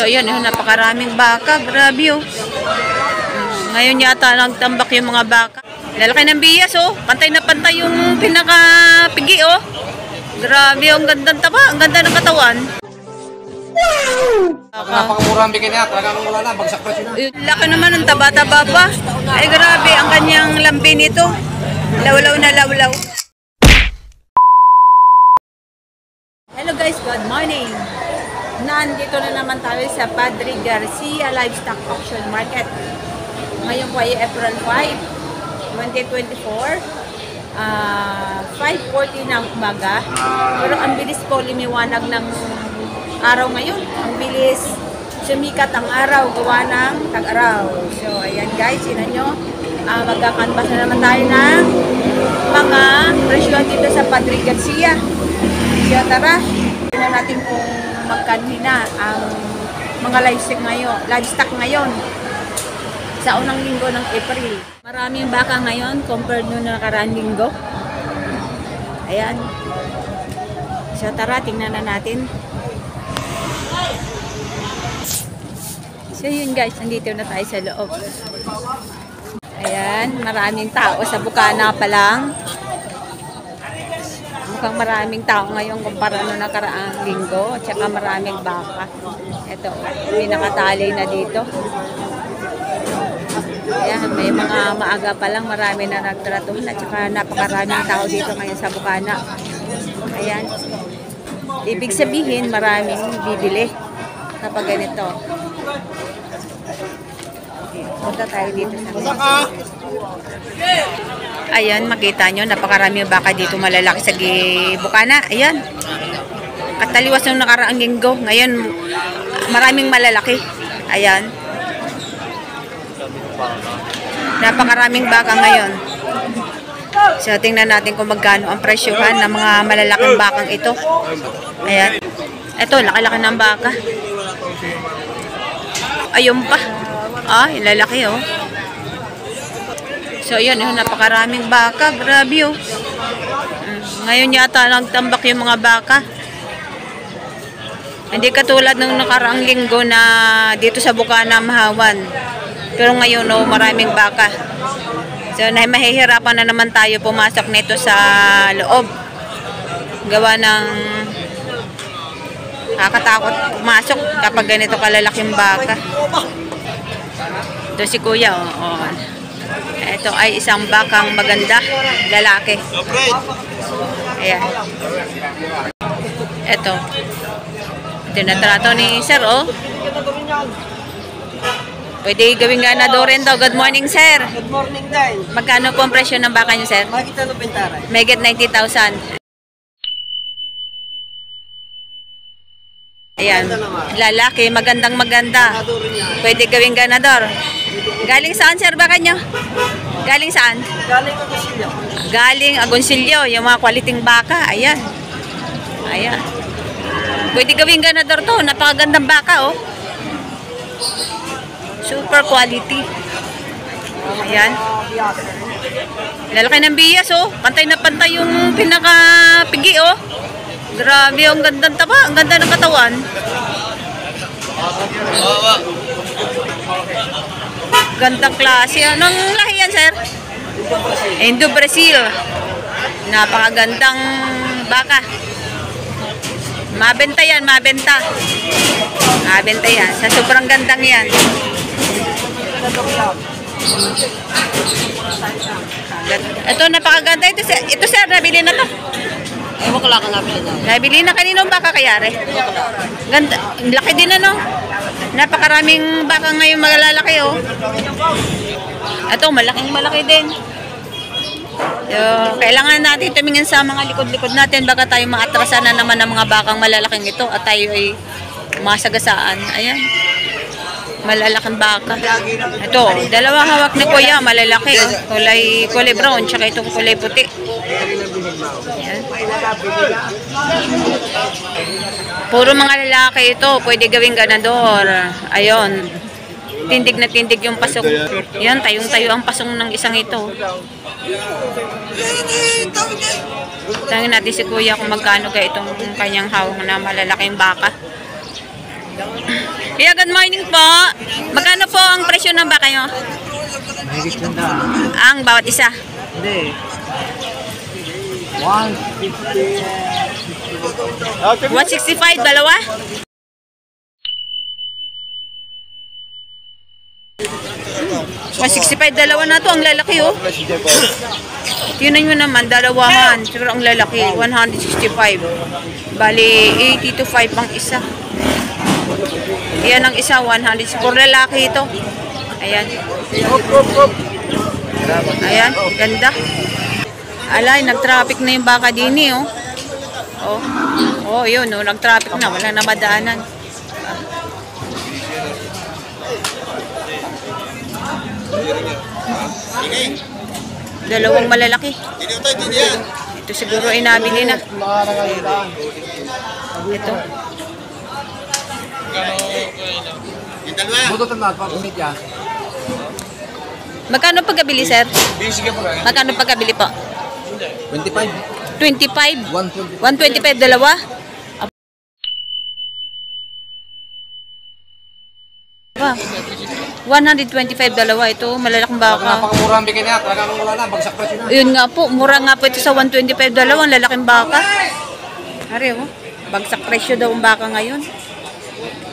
So, yun, napakaraming baka. Grabe, oh. Ngayon yata nagtambak yung mga baka. Lalaki ng bias, oh. Pantay na pantay yung pinakapigi, oh. Grabe, ang gandang taba. Ang ganda ng katawan. Napakamurang bigay niya. Talagang wala na. Bagsak pa siya. Laki naman ng taba-taba pa. Ay, grabe. Ang kanyang lambi nito. Lawlaw na lawlaw. Hello guys, good morning. Nandito na naman tayo sa Padre Garcia Livestock Auction Market. Ngayon po ay April 5, 2024. 5:40 ng umaga. Pero ang bilis po limiwanag ng araw ngayon. Ang bilis sumikat ang araw gawa ng tag-araw. So ayan guys, yun nyo. Magkakanbas na naman tayo ng mga presyon dito sa Padre Garcia. So tara, tignan natin kung magkanina ang mga livestock ngayon sa unang linggo ng April. Maraming baka ngayon compared nung nakaraang linggo. Ayan. So tara, tingnan na natin. So yun guys, nandito na tayo sa loob. Ayan, maraming tao sa bukana pa lang. Mukhang maraming tao ngayon kumpara nung nakaraang linggo. At saka maraming baka. Ito, may nakatali na dito. Ayan, may mga maaga pa lang, marami na nagtratuhan at saka napakaraming tao dito ngayon sa bukana. Ayan. Ibig sabihin, maraming bibili kapag ganito. Punta tayo dito sa ayan, makita nyo, napakaraming baka dito malalaki sa bukana. Ayan. Kataliwas nung nakaraang linggo. Ngayon, maraming malalaki. Ayan. Napakaraming baka ngayon. So, tingnan natin kung magkano ang presyohan ng mga malalaking bakang ito. Ayan. Ito, laki-laki ng baka. Ayun pa. Yung lalaki, oh. So, yun, napakaraming baka. Grabe, oh. Ngayon yata nagtambak yung mga baka. Hindi katulad ng nakaraang linggo na dito sa Bukana, Mahawan. Pero ngayon, oh, maraming baka. So, mahihirapan na naman tayo pumasok nito sa loob. Gawa ng nakakatakot pumasok kapag ganito kalalaking baka. Ito si Kuya, oh. Ito ay isang bakang maganda, lalaki. Ayan. Ito. Tinatrato ni Sir, oh. Pwede gawing ganador rin daw. Good morning, Sir. Good morning, din. Magkano po ang presyo ng baka niyo, Sir? Makita no bintara. Megit 90,000. Ayan. Lalaki, magandang maganda. Pwede gawing ganador. Galing saan, Sir, baka nyo? Galing saan? Galing Agoncillo. Galing Agoncillo. Yung mga quality baka. Ayan. Ayan. Pwede gawing ganador to. Napakagandang baka, oh. Super quality. Ayan. Lalaki ng bias, oh. Pantay na pantay yung pinakapigi, oh. Grabe, ang gandang taba. Ang ganda ng katawan. Gandang klase. Anong lahi yan, Sir? Indo Brazil. Napakagandang baka. Mabenta yan, mabenta. Mabenta yan. Sa sobrang gandang yan. Ito, napakaganda. Ito, Sir, nabili na to. Ewan ko lang ang nabili niya. Nabili na kaninong baka kayari? Ganda. Laki din, ano? Napakaraming baka ngayon magalalaki, oh. Ito, malaking malaki din. So, kailangan natin tumingin sa mga likod-likod natin. Baka tayo maatrasan na naman ng mga bakang malalaking ito at tayo ay masagasaan. Ayan. Malalaking baka. Ito, dalawa hawak ni Kuya, malalaki. Oh. Kulay brown, tsaka itong kulay puti. Ayan. Puro mga lalaki ito, pwede gawing ganador. Ayun. Tindig na tindig yung pasok. Ayan, tayong-tayo ang pasong ng isang ito. Tangin natin si Kuya kung magkano kaya itong kanyang hawak na malalaking baka. Kuya, good morning po. Magkano po ang presyo ng baka nyo? Mahigit lang na. Ang bawat isa. Hindi. 150. 165, dalawa? $165, dalawa na to. Ang lalaki, oh. Tinan nyo naman, dalawahan. Pero ang lalaki, 165. Bali, 80 to 5 ang isa. Yan ang isa, 100. For lalaki ito. Ayan. Ayan, ganda. Alay, nag-traffic na yung baka din, eh, oh. Oh, yun, oh, nag-traffic na. Wala na madaanan. Dalawang malalaki. Ito siguro ay nabili na. Ito. Magkano pagkabili, sir? Magkano pagkabili po? 25. 25? 120. 125, dalawa? Wow. 125, dalawa. Ito, malalaking baka. Napakamura ang bigay niya. Talagang wala na. Bagsak presyo na. Yun nga po, mura nga po ito sa 125, dalawa. Ang lalaking baka. Ari, oh. Bagsak presyo daw ang baka ngayon.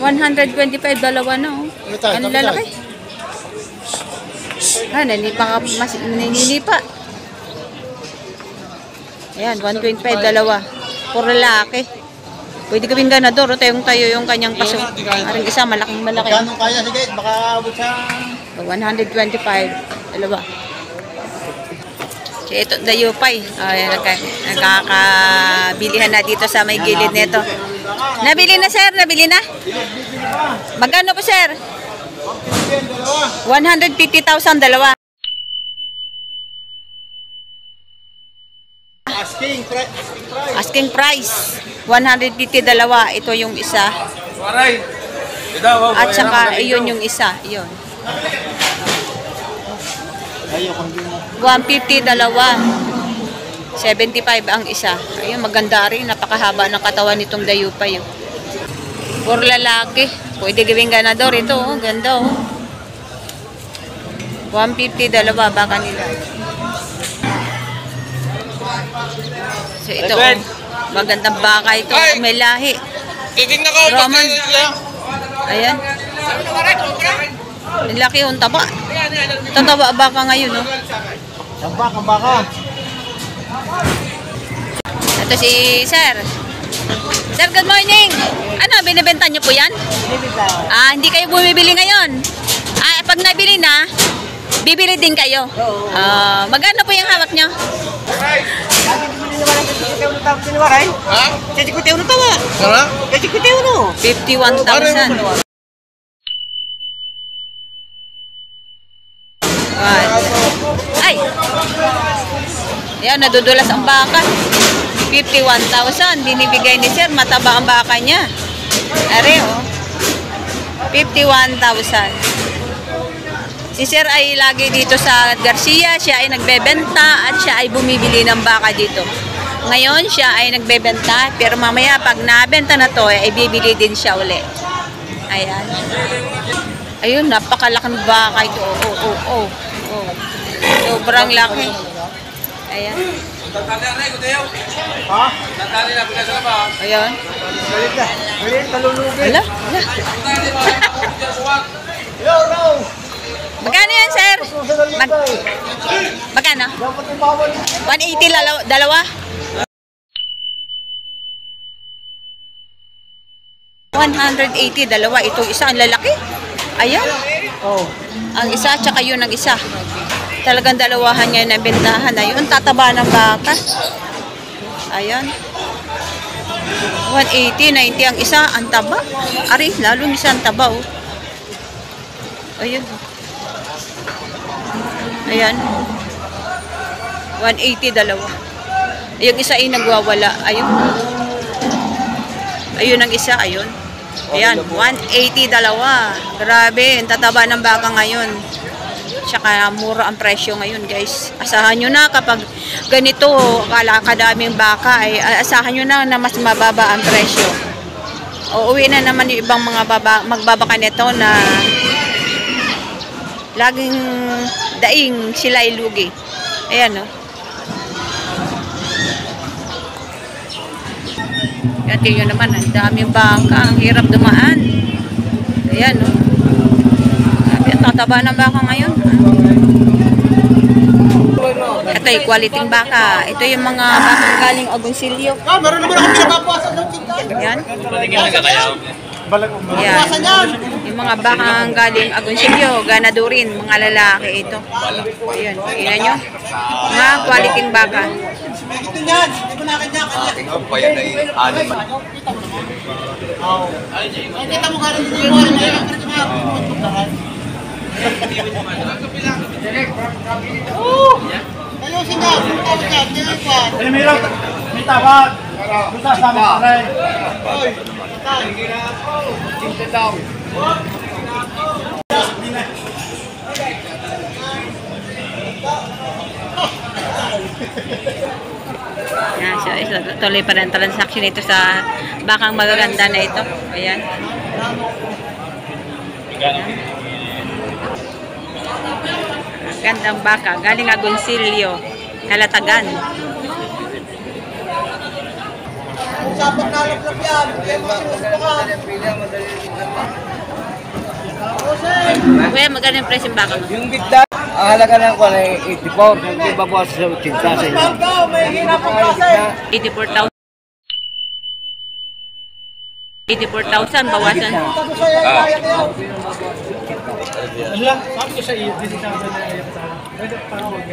125, dalawa na, oh. Ang lalaki. Naninipa ka, naninipa. Ayan, 125, dalawa. Puro lalaki. Pwede gawing ganador, tayo yung kanyang paso. Aring isa, malaking malaki. Ganong kaya, sige. Baka abot sa... 125, dalawa. So, ito, dayupay. Nakakabilihan na dito sa may gilid nito. Nabili na, sir? Nabili na? Magkano po, sir? 150,000, dalawa. Asking price. 150, dalawa. Ito yung isa. At saka, yun yung isa. Yun. 150, dalawa. 75 ang isa. Ayun, maganda rin. Napakahaba ng katawan nitong dayupay. Oh. For lalaki. Pwede gawing ganador. Ito, oh. Ganda, oh. 150, dalawa. Baka nila. So, ito, oh. Magandang baka ito. May lahi. Titignan ko. Roman. Ayan. Ang laki, oh. Taba. Tataba baka ngayon, oh. Baka. Ito si Sir. Sir, good morning. Ano, binibenta niyo po yan? Ah, hindi kayo bumibili ngayon? Ah, pag nabili na, bibili din kayo? Ah, magkano po yung hawak niyo? Ha? 51,000. Ay! Ayan, nadudulas ang baka. 51,000. Binibigay ni Sir. Mataba ang baka niya. Are, oh. 51,000. Si Sir ay lagi dito sa Garcia. Siya ay nagbebenta at siya ay bumibili ng baka dito. Ngayon, siya ay nagbebenta. Pero mamaya, pag nabenta na to, ay bibili din siya uli. Ayan. Ayun, napakalaking baka ito. Oh. Sobrang laki. Ayan. Ha? Ayan. Galit, talulugin. Hala. No. Magkano yan, sir? Magkano? Dapat yung bawal. 180 dalawa? 180 dalawa. Ito isa, ang lalaki. Ayan. Oh. Ang isa, tsaka yun ang isa. Talagang dalawahan niya ng bentahan. Ayun, tataba ng baka. Ayan. 180, 90 ang isa. Ang taba. Ari, lalong isa ang taba, oh. Ayun. Ayan. 180, dalawa. Yung isa ay nagwawala. Ayun. Ayun ang isa, ayun. Ayan, 180, dalawa. Grabe, ang tataba ng baka ngayon. Tsaka mura ang presyo ngayon, guys. Asahan nyo na kapag ganito, kadaming baka, ay asahan nyo na mas mababa ang presyo. uuwi na naman yung ibang mga magbabaka nito na laging daing sila ilugi. Ayan, oh. Yan, tingnan naman, ang daming baka, ang hirap dumaan. Ayan, oh. Sabi, tataba ng baka ngayon. Ito yung quality baka. Ito yung mga bakang galing Agoncillo. Meron naman ako pinapapasa ng cinta. Ayan. Balag Ayan. Yung mga bakang galing Agoncillo, ganadurin, mga lalaki ito. Ayan, tingnan nyo. Mga quality baka. Ito yan. Hindi mo nakanya kanya. Kita mo ka rin dito yung wala ngayon. Ayusin niya. Tawag niya. Tawag niya. Elimiro, may tawag. Buta sa mga aray. Oy. Tinta daw. Yan, so tuloy pa rin ang transaction ito sa bakang magaganda na ito. Ayan. Gandang baka, galing Agoncillo, Kalatagan. Usapang nalaglap yan. Kuya, magkano yung presyo ng baka mo? Yung bigda, ang halaga ng kwan ay 84, kung ibabawas sa 80 sa inyo. Pagkaw, may hinap ang klase. 84,000. 84,000 bawasan. Tapos sa'yo yung kaya niya. Ala, sabi ko sa iyo, this is how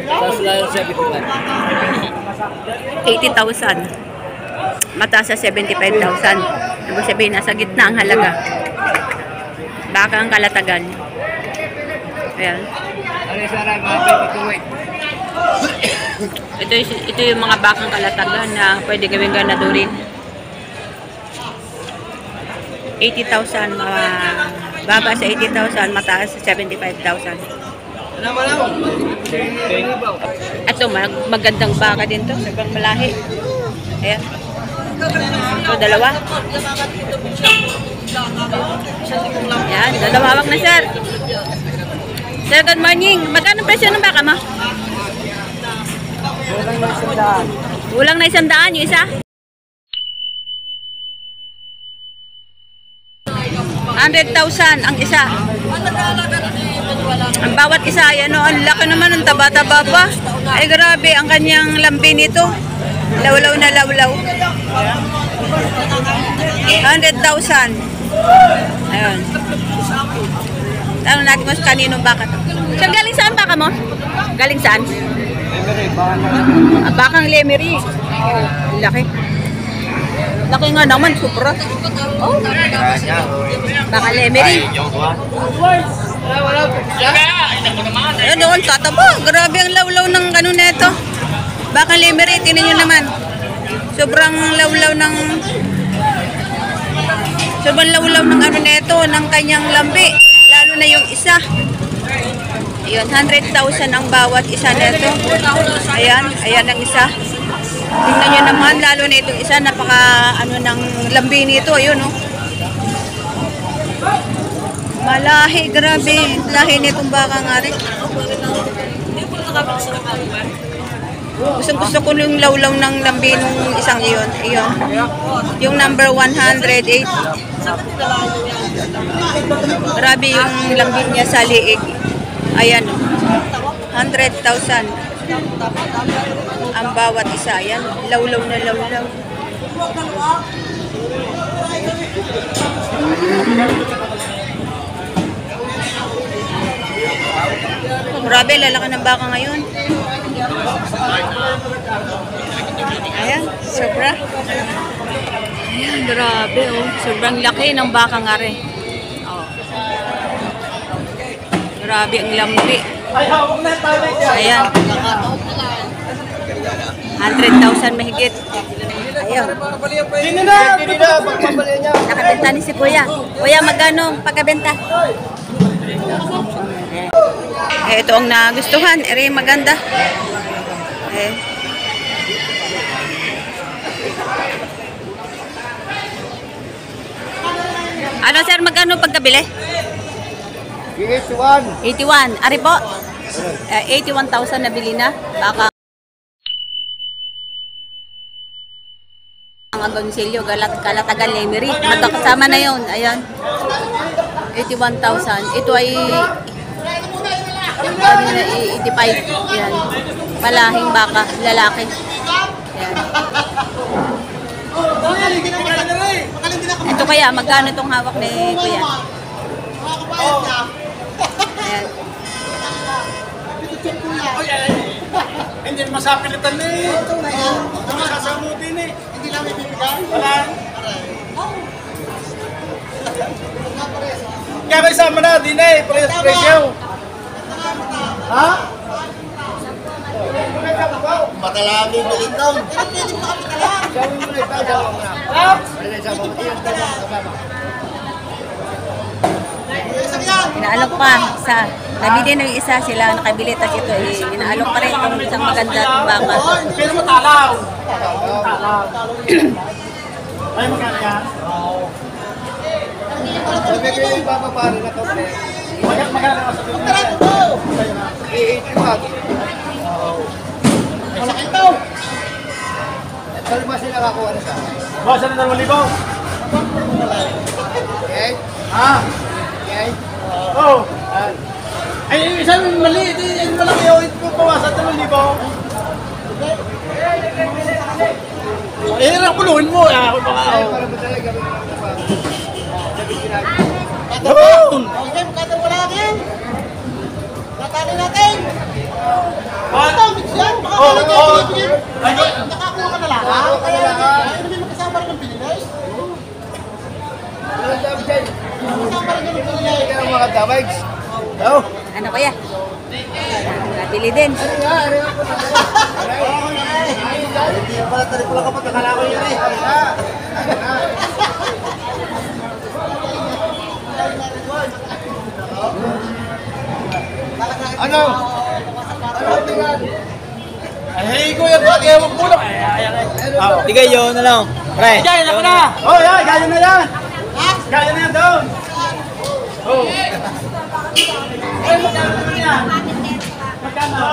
Tapos na yung 75. 80,000. Mataas sa 75,000. Ibig sabihin, nasa gitna ang halaga. Baka ang Kalatagan. Ayan. Ano yung sarang mga 22 Ito yung mga bakang Kalatagan na pwede gawing ganadurin. 80,000, baba sa 80,000, mataas sa 75,000. Ito, magandang baka din to, sobrang malahi. Ayan. Ito, dalawa. Ayan, dalawawag na, sir. Sir, good morning. Magkano presyo ng baka mo? Kulang na 100 yung isa? 100,000 ang isa. Ang bawat isa, yan o, ang laki naman, ang taba-taba pa. Ay grabe, ang kanyang lambi nito. Lawlaw na lawlaw. 100,000. Ayun. Tanong natin mo sa kaninong baka to. Sir, galing saan baka mo? Galing saan? Bakang Lemery. Laki. Laki nga naman, supra. Oh. Baka Lemery. Ayun doon, tataba. Grabe ang lawlaw ng ano neto. Baka Lemery, tinan nyo naman. Sobrang lawlaw ng ano neto, ng kanyang lambi. Lalo na yung isa. Ayun, 100,000 ang bawat isa neto. Ayan, ayan ang isa. Tingnan nyo naman, lalo na itong isa, napaka ano ng lambi nito. Ayun, oh. Malahi, grabe. Lahi nitong baka nga rin. Gusto ko yung lawlaw ng lambi nung isang iyon. Ayun. Yung number 108. Grabe yung lambi niya sa liig. Ayan. 100,000. Ang bawat isa. Ayan. Lawlaw na lawlaw. Grabe, lalaki ng baka ngayon. Ayan, sobra. Ayan, grabe, oh. Sobrang laki ng baka nga rin. Oh. Grabe ang lambi. Ayan. 100,000 mahigit. Ayan. Sino na? Nakabenta ni si Kuya. Kuya, magkano pagkabenta? Ito ang nagustuhan. Ere, maganda. Ano sir, magkano pagkabili? 81. 81. Ari po? 81,000 na bili na. Baka ang Agoncillo, Kalatagan, Lemery. Magkakasama na yun. Ayan. 81,000. Ito ay 85. Ayan. Palahing baka, lalaki. Ayan. Ito kaya, magkano itong hawak ni Kuya? Ayan. Hindi masapilitan na eh. Hindi masasamutin eh. Hindi namin bibigay. Wala. Kaya kayo sama na, di na eh. Presyo. Ha? Matalami balik daw. Inaalok pa sa nabili ng isa sila nakabili tas ito inaalok pa rin itong isang maganda itong baka. Pero matalaw. Matalaw. Ay, magkano yan? Sabi ko yung papaparo na kape. Magkano sa Tara ko. 81. Malaki ito. Saan ba sila kakuha na sa akin? Boss, ano na 2,000? Okay? Ha? Okay? Oh. Ay, isang maliit. Yung malaki yung ipapawasan 2,000. Eh, nakapuluhin mo. Ako baka. Ay, para ba talaga gawin mo na pa? Sabi ginagawa. Yun! Okay, magkano wala natin? Natali natin. What? Ito, mix yan. Baka Oh, talaga oh. binibigyan. Ay, Nakakuha ka na lang. Nakakuha ka na lang. Ay, hindi magkasama rin ng pinilay. Ano sabi dyan? Magkasama rin ng pinilay. Kaya ang mga damags. Oh. Ano Kuya? Nabili din. Ano nga? Ano nga po? Hindi pala tarik pala kapag nakala ko yun eh. Ano? Ano tingnan? Ay, kuya, bakit ewan po lang? Tigay yun na lang. Pre. Gaya na ko na! Oh, yan, gaya na yan! Gaya na yan doon! Oh! Ay, magkano naman yan? Magkano?